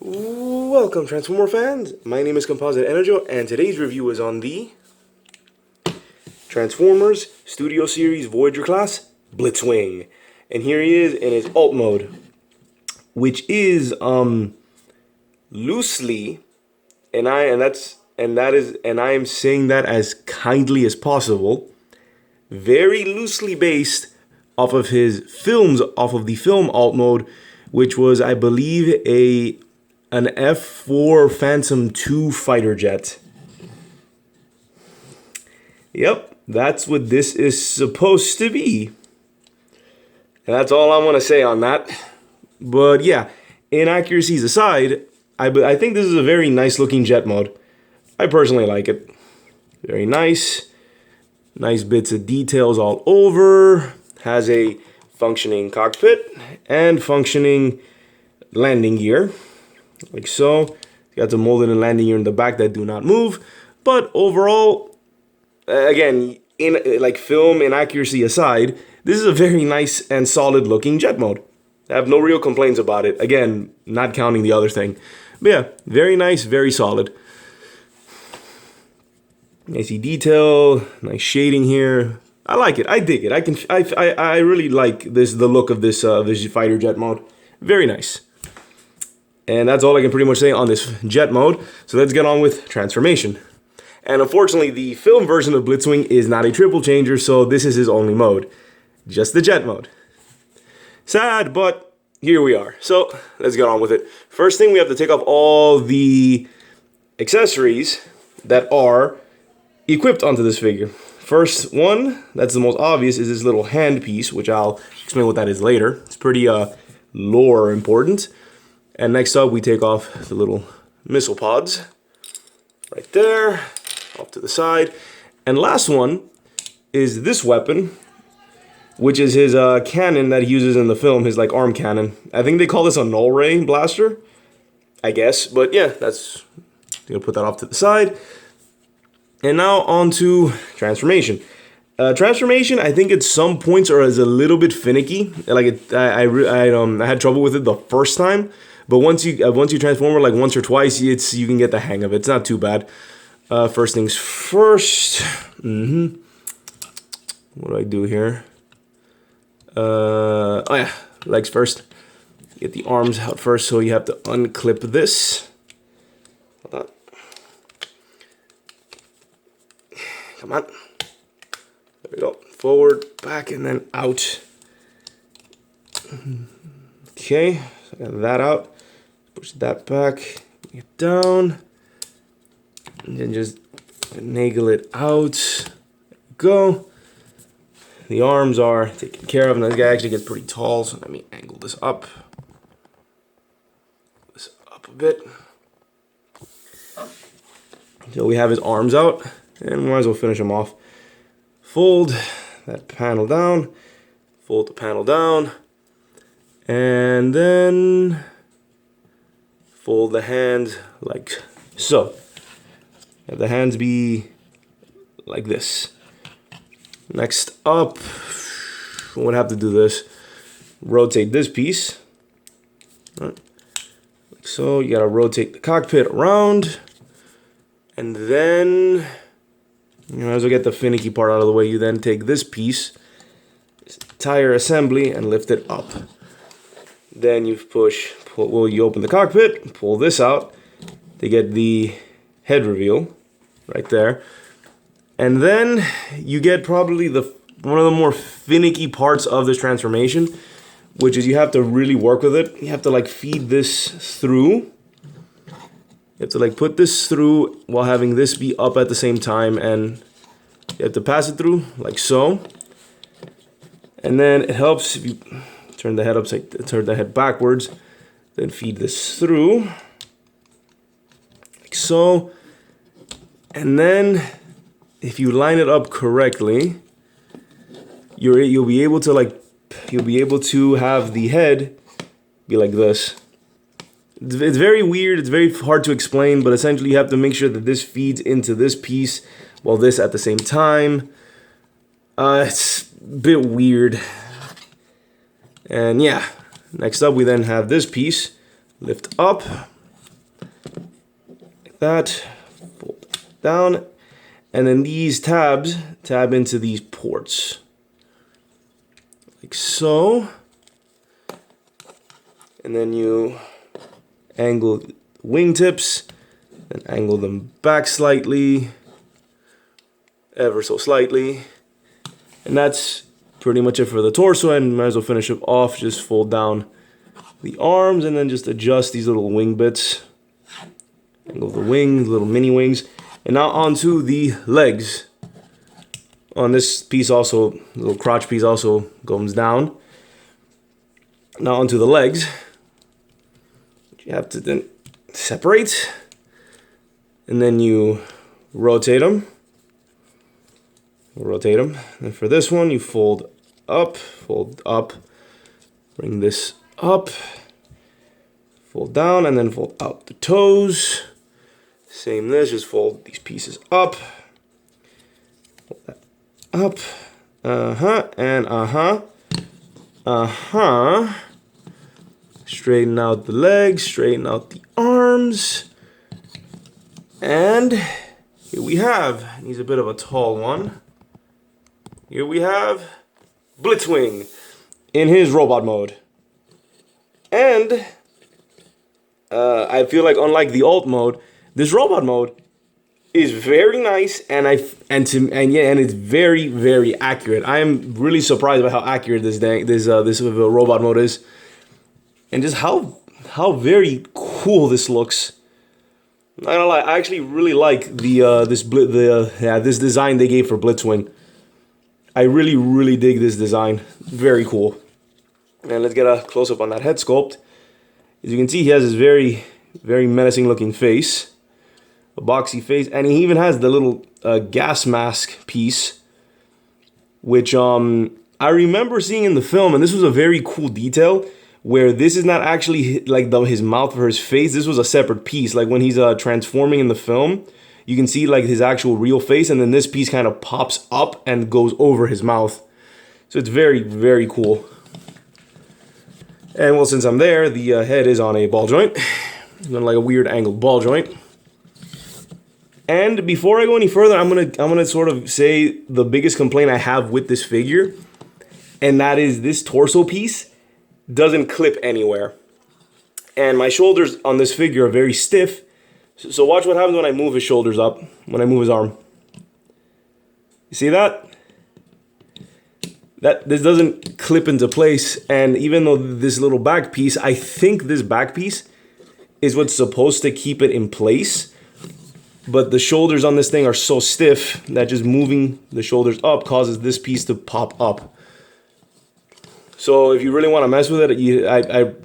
Welcome, Transformer fans. My name is Composite Enerjoe, and today's review is on the Transformers Studio Series Voyager class Blitzwing. And here he is in his alt mode, which is loosely, and I am saying that as kindly as possible, very loosely based off of the film alt mode, which was, I believe, an F4 Phantom II fighter jet. Yep, that's what this is supposed to be. And that's all I want to say on that. But yeah, inaccuracies aside, I think this is a very nice looking jet mode. I personally like it. Very nice. Nice bits of details all over. Has a functioning cockpit and functioning landing gear. Like so. Got the molded and landing gear in the back that do not move. But overall, again, film inaccuracy aside, this is a very nice and solid looking jet mode. I have no real complaints about it. Again, not counting the other thing. But yeah, very nice, very solid. Nice detail, nice shading here. I like it. I dig it. I really like the look of this fighter jet mode. Very nice. And that's all I can pretty much say on this jet mode. So let's get on with transformation. And unfortunately, the film version of Blitzwing is not a triple changer, so this is his only mode. Just the jet mode. Sad, but here we are. So let's get on with it. First thing, we have to take off all the accessories that are equipped onto this figure. First one, that's the most obvious, is this little hand piece, which I'll explain what that is later. It's pretty lore important. And next up, we take off the little missile pods. Right there, off to the side. And last one is this weapon, which is his cannon that he uses in the film, his like arm cannon. I think they call this a null ray blaster, I guess. But yeah, that's, gonna put that off to the side. And now on to transformation. Transformation, I think at some points is a little bit finicky. Like I had trouble with it the first time, but once you transform it like once or twice, you can get the hang of it. It's not too bad. First things first. What do I do here? Oh yeah, legs first. Get the arms out first, so you have to unclip this. Hold on. Come on. There we go. Forward, back, and then out. Okay, so I got that out. Push that back, bring it down, and then just naggle it out. There we go. The arms are taken care of, and this guy actually gets pretty tall, so let me angle this up. This up a bit. So we have his arms out, and we might as well finish him off. Fold that panel down, fold the panel down, and then fold the hands like so. Have the hands be like this. Next up, we would have to do this. Rotate this piece. Right. Like so, you gotta rotate the cockpit around, and then you might as well get the finicky part out of the way. You then take this piece, this entire assembly, and lift it up. Then you you open the cockpit, pull this out to get the head reveal right there. And then you get probably one of the more finicky parts of this transformation, which is you have to really work with it. You have to like feed this through. You have to like put this through while having this be up at the same time, and you have to pass it through like so. And then it helps if you turn the head backwards, then feed this through like so. And then if you line it up correctly, you'll be able to have the head be like this. It's very weird, it's very hard to explain, but essentially you have to make sure that this feeds into this piece while this at the same time. It's a bit weird. And yeah, next up we then have this piece lift up that, fold down, and then these tabs tab into these ports, like so. And then you angle the wingtips, and angle them back slightly, ever so slightly. And that's pretty much it for the torso, and might as well finish it off. Just fold down the arms and then just adjust these little wing bits. Angle the wings, little mini wings. And now onto the legs. On this piece also, the little crotch piece also goes down. Now onto the legs. You have to then separate, and then you rotate them. And for this one, you fold up, bring this up, fold down, and then fold out the toes. Same this, just fold these pieces up, fold that up, and straighten out the legs, straighten out the arms. And here we have, he's a bit of a tall one. Here we have Blitzwing in his robot mode. And I feel like unlike the alt mode, this robot mode is very nice, and it's very, very accurate. I am really surprised by how accurate this robot mode is. And just how very cool this looks. Not gonna lie, I actually really like this design they gave for Blitzwing. I really dig this design. Very cool. And let's get a close up on that head sculpt. As you can see, he has this very menacing looking face, a boxy face, and he even has the little gas mask piece, which I remember seeing in the film, and this was a very cool detail, where this is not actually like his mouth or his face. This was a separate piece. Like when he's transforming in the film, you can see like his actual real face, and then this piece kind of pops up and goes over his mouth. So it's very cool. And well, since I'm there, the head is on a ball joint, like a weird angled ball joint. And before I go any further, I'm gonna sort of say the biggest complaint I have with this figure, and that is this torso piece doesn't clip anywhere. And my shoulders on this figure are very stiff. So watch what happens when I move his shoulders up, when I move his arm. You see that? This doesn't clip into place. And even though this little back piece, I think this back piece is what's supposed to keep it in place. But the shoulders on this thing are so stiff that just moving the shoulders up causes this piece to pop up. So if you really want to mess with it,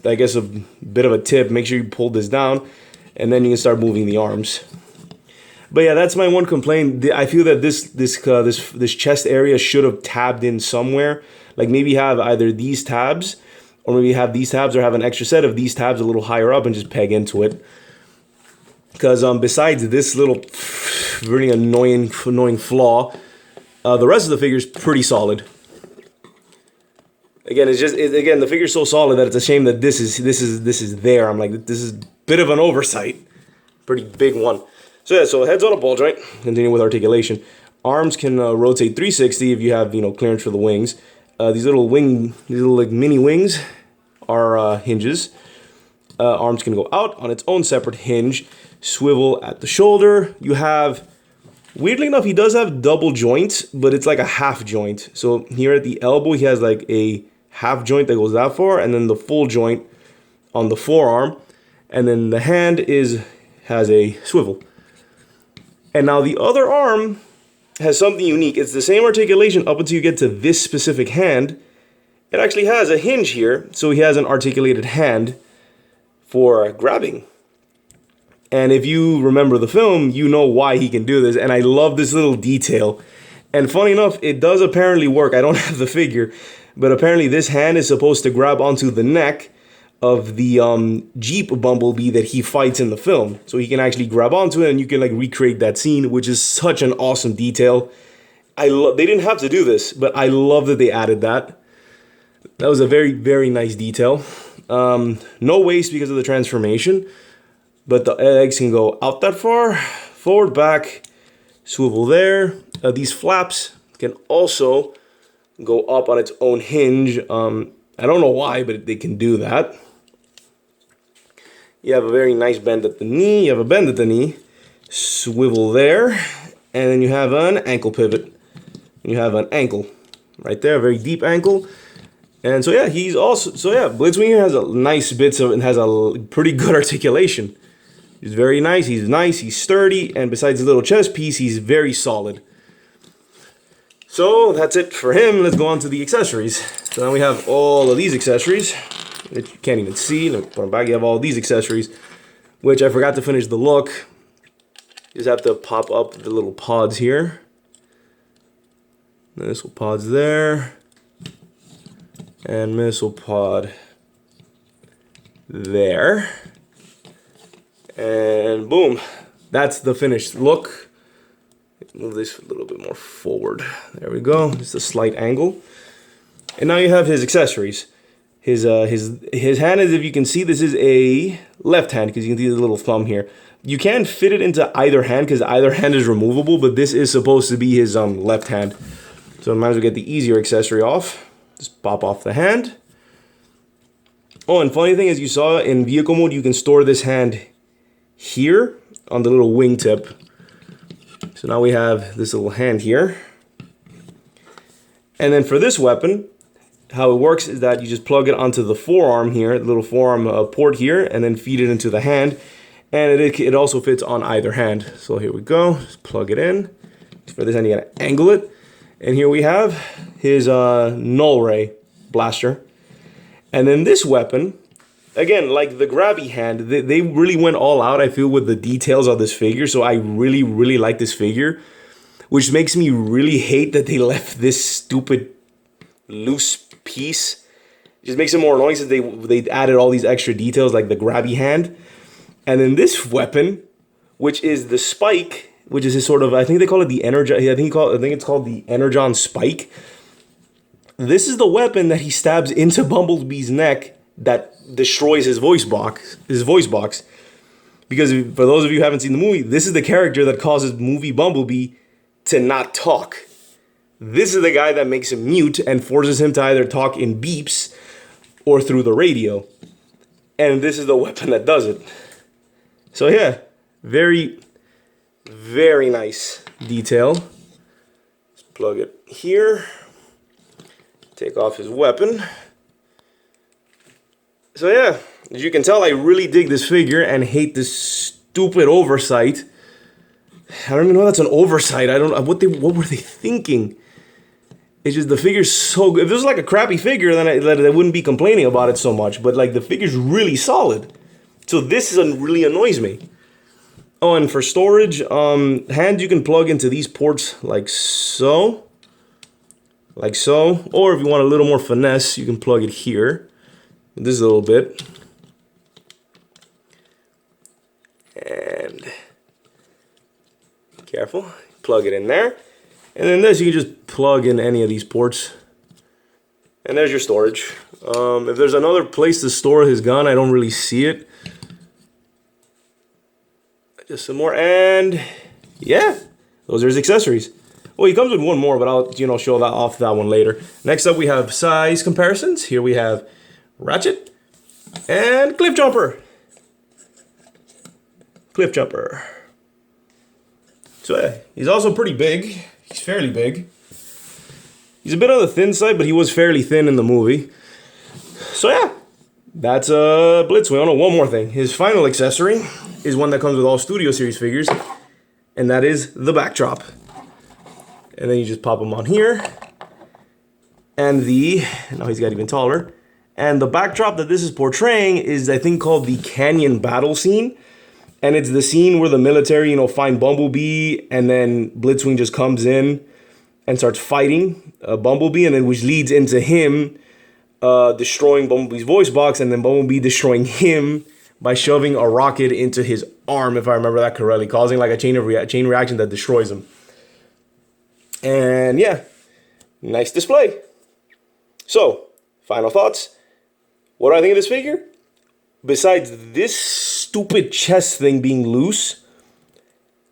I guess a bit of a tip, make sure you pull this down, and then you can start moving the arms. But yeah, that's my one complaint. I feel that this chest area should have tabbed in somewhere. Like maybe have either these tabs, or maybe have these tabs, or have an extra set of these tabs a little higher up and just peg into it. Because besides this little really annoying flaw, the rest of the figure is pretty solid. Again, the figure's so solid that it's a shame that this is there. I'm like, this is a bit of an oversight. Pretty big one. So yeah, so head's on a ball joint. Continue with articulation. Arms can rotate 360 if you have clearance for the wings. These little like mini wings are hinges. Arms can go out on its own separate hinge. Swivel at the shoulder. You have, weirdly enough, he does have double joints, but it's like a half joint. So here at the elbow, he has like a half joint that goes that far, and then the full joint on the forearm, and then the hand has a swivel. And now the other arm has something unique. It's the same articulation up until you get to this specific hand. It actually has a hinge here, so he has an articulated hand for grabbing. And if you remember the film, you know why he can do this, and I love this little detail. And funny enough, it does apparently work. I don't have the figure, but apparently this hand is supposed to grab onto the neck of the Jeep Bumblebee that he fights in the film. So he can actually grab onto it, and you can like recreate that scene, which is such an awesome detail. They didn't have to do this, but I love that they added that. That was a very nice detail. No waste because of the transformation. but the legs can go out that far, forward, back, swivel there. These flaps can also go up on its own hinge. I don't know why, but they can do that. You have a very nice bend at the knee. You have a bend at the knee, swivel there, and then you have an ankle pivot. You have an ankle right there, a very deep ankle. And so yeah, he's also, so yeah, Blitzwing has a nice bits of, and has a pretty good articulation. He's very nice, he's sturdy, and besides the little chest piece, he's very solid. So that's it for him. Let's go on to the accessories. So now we have all of these accessories that you can't even see. Let me put them back. You have all these accessories, which I forgot to finish the look. You just have to pop up the little pods here. Missile pods there. And missile pod there. And boom. That's the finished look. Move this a little bit more forward. There we go. Just a slight angle. And now you have his accessories. His hand is, if you can see, this is a left hand because you can see the little thumb here. You can fit it into either hand because either hand is removable, but this is supposed to be his left hand. So I might as well get the easier accessory off. Just pop off the hand. Oh, and funny thing is, you saw in vehicle mode, you can store this hand here on the little wingtip. So now we have this little hand here. And then for this weapon, how it works is that you just plug it onto the forearm here, the little forearm port here, and then feed it into the hand. And it also fits on either hand. So here we go, just plug it in. For this hand, you gotta angle it. And here we have his null ray blaster. And then this weapon, again, like the grabby hand, they really went all out, I feel, with the details of this figure. So I really, really like this figure, which makes me really hate that they left this stupid loose piece. It just makes it more annoying since they added all these extra details like the grabby hand. And then this weapon, which is the spike, which is his sort of, I think they call it the Enerjoe. I think it's called the Energon spike. This is the weapon that he stabs into Bumblebee's neck that destroys his voice box. Because for those of you who haven't seen the movie, this is the character that causes movie Bumblebee to not talk. This is the guy that makes him mute and forces him to either talk in beeps or through the radio. And this is the weapon that does it. So yeah, very, very nice detail. Let's plug it here. Take off his weapon. So yeah, as you can tell, I really dig this figure and hate this stupid oversight. I don't even know that's an oversight. I don't know what were they thinking. It's just the figure's so good. If this was like a crappy figure, then I wouldn't be complaining about it so much. But like the figure's really solid. So this really annoys me. Oh, and for storage, hand you can plug into these ports like so. Like so. Or if you want a little more finesse, you can plug it here. This is a little bit. And careful. Plug it in there. And then this, you can just plug in any of these ports. And there's your storage. If there's another place to store his gun, I don't really see it. Just some more, and yeah, those are his accessories. Well, he comes with one more, but I'll show that off that one later. Next up, we have size comparisons. Here we have Ratchet and Cliff Jumper. Cliff Jumper. So yeah, he's also pretty big. He's fairly big. He's a bit on the thin side, but he was fairly thin in the movie. So yeah, that's Blitzwing. Oh no, one more thing. His final accessory is one that comes with all Studio Series figures, and that is the backdrop. And then you just pop him on here. And now he's got even taller. And the backdrop that this is portraying is, I think, called the Canyon Battle scene. And it's the scene where the military, find Bumblebee, and then Blitzwing just comes in and starts fighting Bumblebee, and then which leads into him destroying Bumblebee's voice box, and then Bumblebee destroying him by shoving a rocket into his arm, if I remember that correctly, causing like a chain reaction that destroys him. And yeah, nice display. So, final thoughts. What do I think of this figure? besides this stupid chest thing being loose,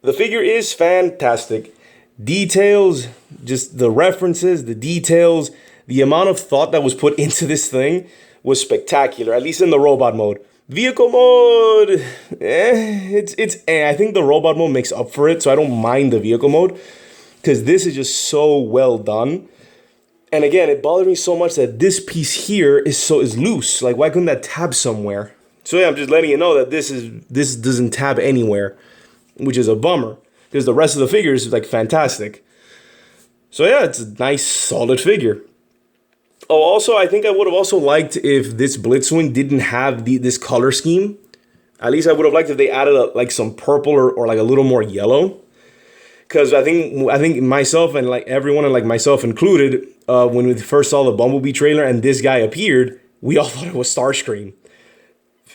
the figure is fantastic. Details, just the references, the details, the amount of thought that was put into this thing was spectacular, at least in the robot mode. Vehicle mode, I think the robot mode makes up for it, so I don't mind the vehicle mode, because this is just so well done. And again, it bothered me so much that this piece here is loose. Like, why couldn't that tab somewhere? So yeah, I'm just letting you know that this doesn't tab anywhere, which is a bummer, because the rest of the figure is like fantastic. So yeah, it's a nice, solid figure. Oh, also, I think I would have also liked if this Blitzwing didn't have this color scheme. At least I would have liked if they added like some purple or like a little more yellow. Because I think myself and like everyone and like myself included, when we first saw the Bumblebee trailer and this guy appeared, we all thought it was Starscream.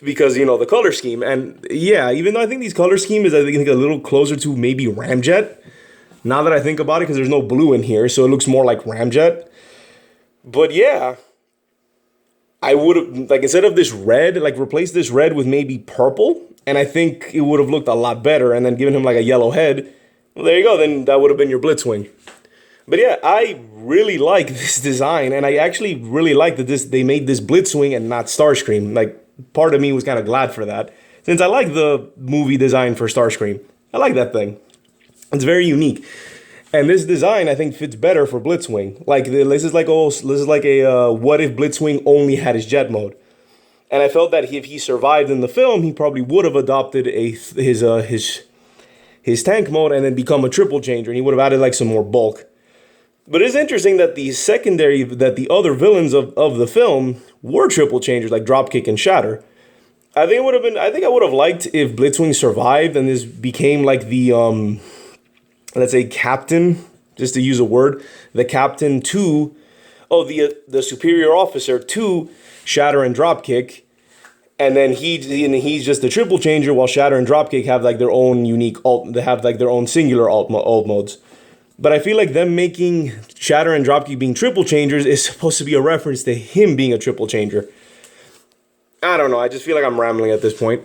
Because, you know, the color scheme. And yeah, even though I think these color scheme is, I think, a little closer to maybe Ramjet. Now that I think about it, because there's no blue in here, so it looks more like Ramjet. But yeah, I would have, like, instead of this red, like, replace this red with maybe purple. And I think it would have looked a lot better. And then given him like a yellow head. Well, there you go. Then that would have been your Blitzwing. But yeah, I really like this design. And I actually really like that they made this Blitzwing and not Starscream. Like, part of me was kind of glad for that. Since I like the movie design for Starscream. I like that thing. It's very unique. And this design, I think, fits better for Blitzwing. Like, this is like a what if Blitzwing only had his jet mode. And I felt that if he survived in the film, he probably would have adopted his tank mode and then become a triple changer. And he would have added like some more bulk. But it's interesting that the other villains of the film were triple changers like Dropkick and Shatter. I think I would have liked if Blitzwing survived and this became like the let's say captain, just to use a word, the captain to the superior officer to Shatter and Dropkick. And then he's just the triple changer, while Shatter and Dropkick have like their own unique they have like their own singular alt modes. But I feel like them making Shatter and Dropkick being triple changers is supposed to be a reference to him being a triple changer. I don't know, I just feel like I'm rambling at this point.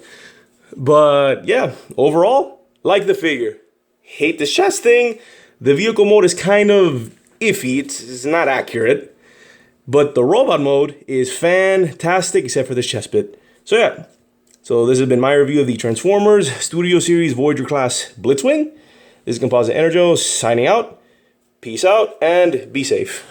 But yeah, overall, like the figure. Hate this chest thing. The vehicle mode is kind of iffy, it's not accurate. But the robot mode is fantastic, except for this chest bit. So yeah, so this has been my review of the Transformers Studio Series Voyager class Blitzwing. This is Composite Enerjoe signing out. Peace out and be safe.